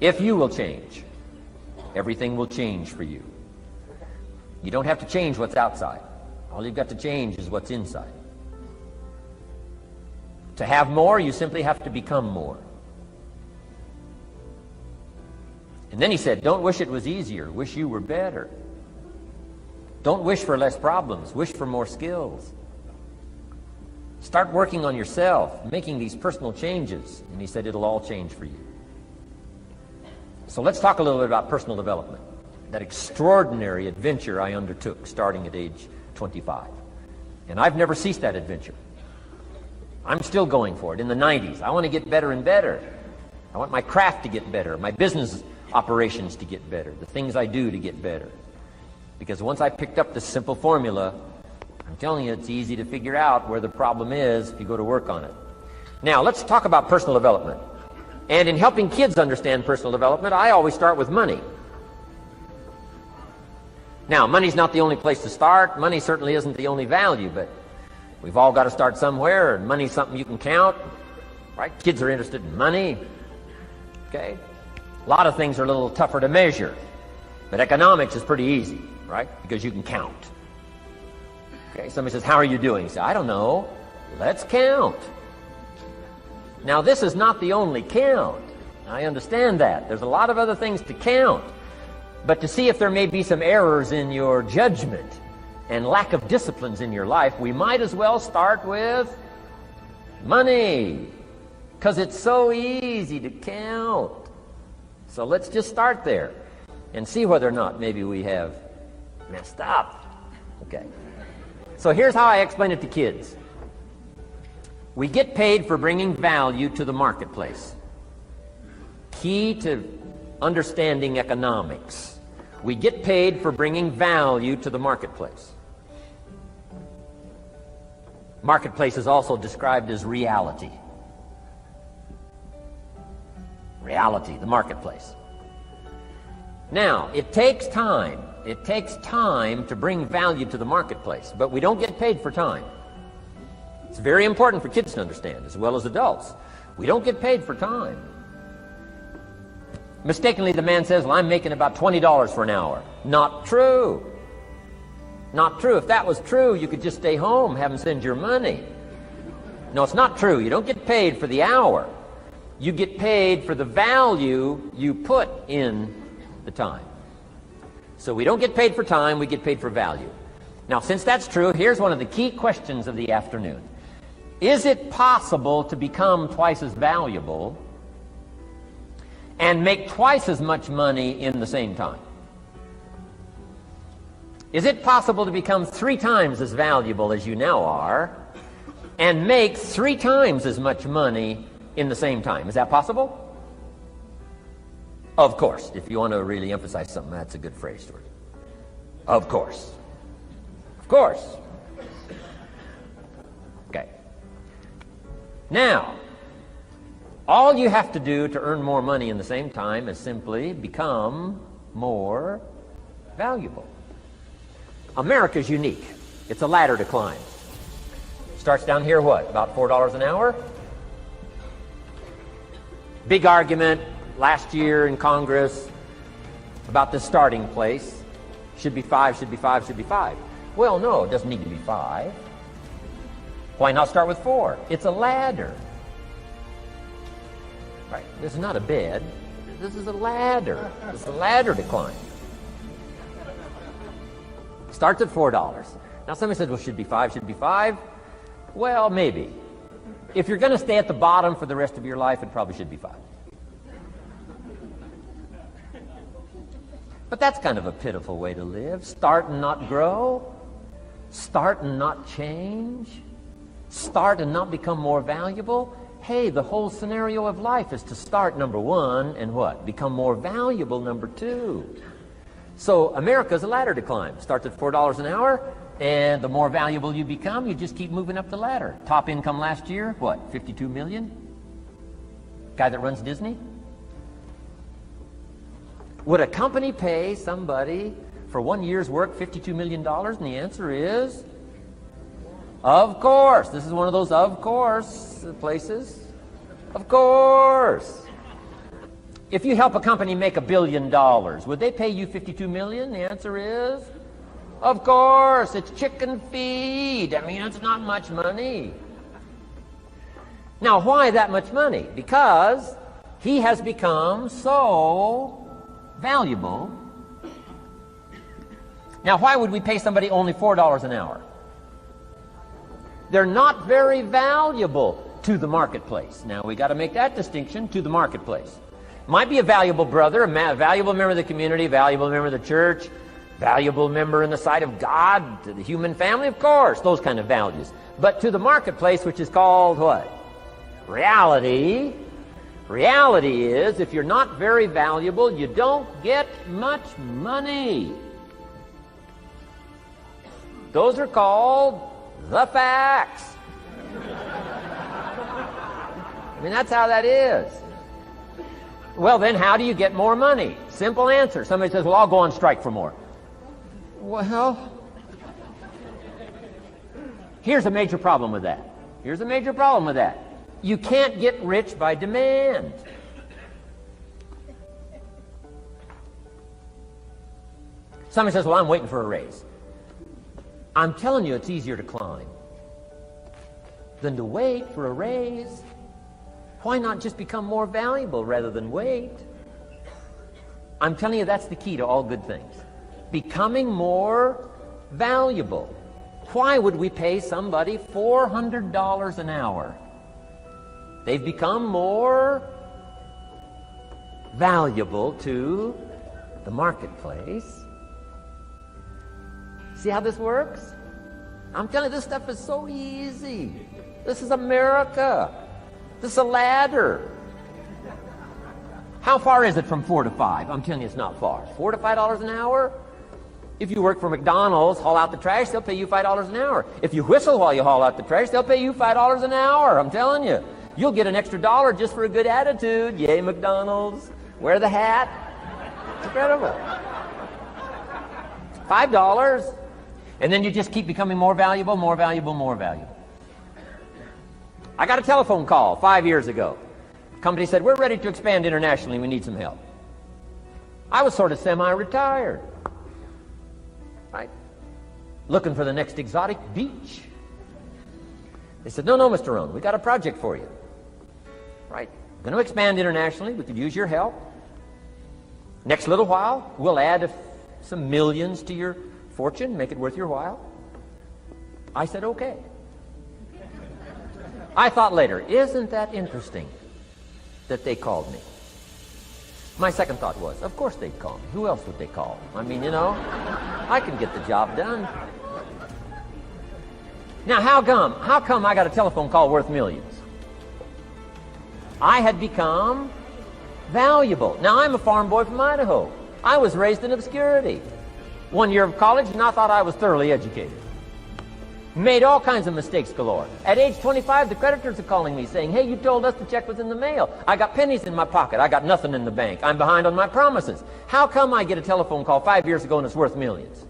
If you will change, everything will change for you. You don't have to change what's outside. All you've got to change is what's inside. To have more, you simply have to become more. And then he said, don't wish it was easier, wish you were better. Don't wish for less problems, wish for more skills. Start working on yourself, making these personal changes. And he said, it'll all change for you. So let's talk a little bit about personal development. That extraordinary adventure I undertook starting at age 25. And I've never ceased that adventure. I'm still going for it. In the 90s, I want to get better and better. I want my craft to get better, my business operations to get better, the things I do to get better. Because once I picked up this simple formula, I'm telling you, it's easy to figure out where the problem is if you go to work on it. Now, let's talk about personal development. And in helping kids understand personal development, I always start with money. Now, money's not the only place to start. Money certainly isn't the only value, but we've all got to start somewhere, and money's something you can count, right? Kids are interested in money, okay? A lot of things are a little tougher to measure, but economics is pretty easy, right? Because you can count. Okay, somebody says, how are you doing? You say, I don't know. Let's count. Now, this is not the only count. I understand that. There's a lot of other things to count. But to see if there may be some errors in your judgment and lack of disciplines in your life, we might as well start with money, because it's so easy to count. So let's just start there and see whether or not maybe we have messed up. Okay. So here's how I explain it to kids. We get paid for bringing value to the marketplace. Key to understanding economics. We get paid for bringing value to the marketplace. Marketplace is also described as reality. Reality, the marketplace. Now, it takes time. It takes time to bring value to the marketplace, but we don't get paid for time. It's very important for kids to understand, as well as adults. We don't get paid for time. Mistakenly, the man says, well, I'm making about $20 for an hour. Not true. Not true. If that was true, you could just stay home, have them send your money. No, it's not true. You don't get paid for the hour. You get paid for the value you put in the time. So we don't get paid for time, we get paid for value. Now, since that's true, here's one of the key questions of the afternoon. Is it possible to become twice as valuable and make twice as much money in the same time? Is it possible to become 3 times as valuable as you now are and make 3 times as much money in the same time? Is that possible? Of course. If you want to really emphasize something, that's a good phrase, George. Of course. Of course. Okay. Now, all you have to do to earn more money in the same time is simply become more valuable. America's unique. It's a ladder to climb. Starts down here, what, about $4 an hour? Big argument last year in Congress about the starting place. Should be 5, should be 5, should be 5. Well, no, it doesn't need to be 5. Why not start with 4? It's a ladder. Right, this is not a bed. This is a ladder. It's a ladder to climb. Starts at $4. Now somebody said, well, should be 5, should be 5. Well, maybe. If you're going to stay at the bottom for the rest of your life, it probably should be 5. But that's kind of a pitiful way to live. Start and not grow. Start and not change. Start and not become more valuable. Hey, the whole scenario of life is to start, number 1, and what? Become more valuable, number 2. So America's a ladder to climb. Starts at $4 an hour, and the more valuable you become, you just keep moving up the ladder. Top income last year, what, 52 million? Guy that runs Disney? Would a company pay somebody for 1 year's work $52 million? And the answer is, of course. This is one of those of course places. Of course. If you help a company make $1 billion, would they pay you $52 million? The answer is, of course, it's chicken feed. I mean, it's not much money. Now, why that much money? Because he has become so valuable. Now, why would we pay somebody only $4 an hour? They're not very valuable to the marketplace. Now, we got to make that distinction, to the marketplace. Might be a valuable brother, a valuable member of the community, a valuable member of the church, valuable member in the sight of God, to the human family, of course, those kind of values. But to the marketplace, which is called what? Reality. Reality is, if you're not very valuable, you don't get much money. Those are called the facts. I mean, that's how that is. Well, then, how do you get more money? Simple answer. Somebody says, well, I'll go on strike for more. Well, here's a major problem with that. Here's a major problem with that. You can't get rich by demand. Somebody says, well, I'm waiting for a raise. I'm telling you, it's easier to climb than to wait for a raise. Why not just become more valuable rather than wait? I'm telling you, that's the key to all good things. Becoming more valuable. Why would we pay somebody $400 an hour? They've become more valuable to the marketplace. See how this works? I'm telling you, this stuff is so easy. This is America. This is a ladder. How far is it from 4 to 5? I'm telling you, it's not far. $4 to $5 an hour? If you work for McDonald's, haul out the trash, they'll pay you $5 an hour. If you whistle while you haul out the trash, they'll pay you $5 an hour. I'm telling you. You'll get an extra $1 just for a good attitude. Yay, McDonald's. Wear the hat. It's incredible. $5. And then you just keep becoming more valuable, more valuable, more valuable. I got a telephone call 5 years ago. The company said, we're ready to expand internationally. We need some help. I was sort of semi-retired. Right? Looking for the next exotic beach. They said, no, Mr. Rohn, we got a project for you. Right? Going to expand internationally. We could use your help. Next little while, we'll add some millions to your fortune, make it worth your while. I said, okay. I thought later, isn't that interesting that they called me? My second thought was, of course they'd call me. Who else would they call? I mean, you know, I can get the job done. Now, how come I got a telephone call worth millions? I had become valuable. Now, I'm a farm boy from Idaho. I was raised in obscurity. 1 year of college, and I thought I was thoroughly educated. Made all kinds of mistakes galore. At age 25, the creditors are calling me saying, hey, you told us the check was in the mail. I got pennies in my pocket. I got nothing in the bank. I'm behind on my promises. How come I get a telephone call 5 years ago and it's worth millions?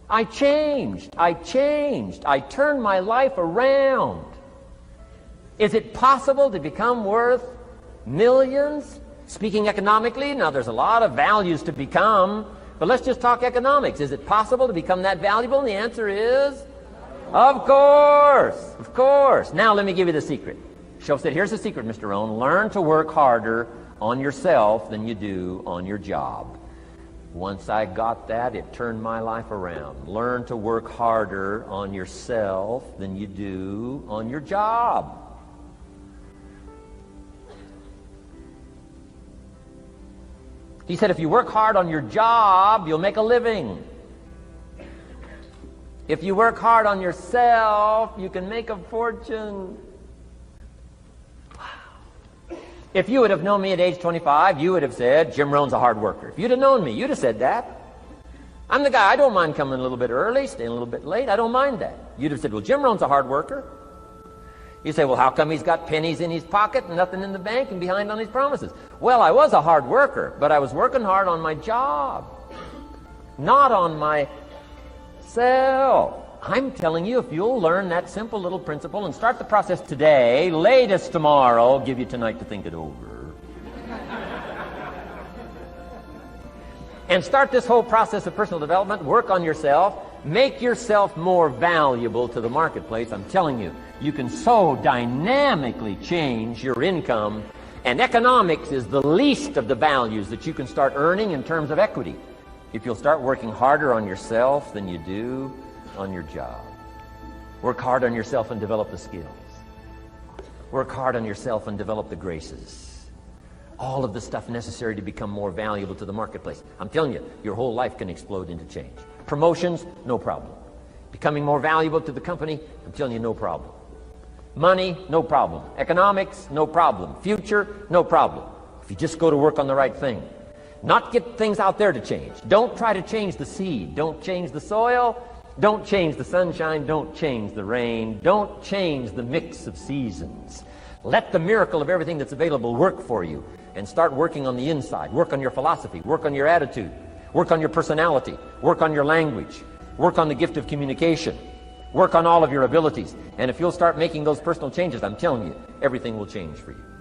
I changed. I turned my life around. Is it possible to become worth millions? Speaking economically, now there's a lot of values to become, but let's just talk economics. Is it possible to become that valuable? And the answer is, of course, of course. Now let me give you the secret. Shoaff said, here's the secret, Mr. Rohn. Learn to work harder on yourself than you do on your job. Once I got that, it turned my life around. Learn to work harder on yourself than you do on your job. He said, if you work hard on your job, you'll make a living. If you work hard on yourself, you can make a fortune. Wow. If you would have known me at age 25, you would have said, Jim Rohn's a hard worker. If you'd have known me, you'd have said that. I'm the guy, I don't mind coming a little bit early, staying a little bit late. I don't mind that. You'd have said, well, Jim Rohn's a hard worker. You say, well, how come he's got pennies in his pocket and nothing in the bank and behind on his promises? Well, I was a hard worker, but I was working hard on my job, not on myself. I'm telling you, if you'll learn that simple little principle and start the process today, latest tomorrow, I'll give you tonight to think it over. and start this whole process of personal development, work on yourself, make yourself more valuable to the marketplace, I'm telling you, you can so dynamically change your income, and economics is the least of the values that you can start earning in terms of equity if you'll start working harder on yourself than you do on your job. Work hard on yourself and develop the skills. Work hard on yourself and develop the graces. All of the stuff necessary to become more valuable to the marketplace. I'm telling you, your whole life can explode into change. Promotions, no problem. Becoming more valuable to the company, I'm telling you, no problem. Money, no problem. Economics, no problem. Future, no problem. If you just go to work on the right thing. Not get things out there to change. Don't try to change the seed. Don't change the soil. Don't change the sunshine. Don't change the rain. Don't change the mix of seasons. Let the miracle of everything that's available work for you, and start working on the inside. Work on your philosophy. Work on your attitude. Work on your personality. Work on your language. Work on the gift of communication. Work on all of your abilities. And if you'll start making those personal changes, I'm telling you, everything will change for you.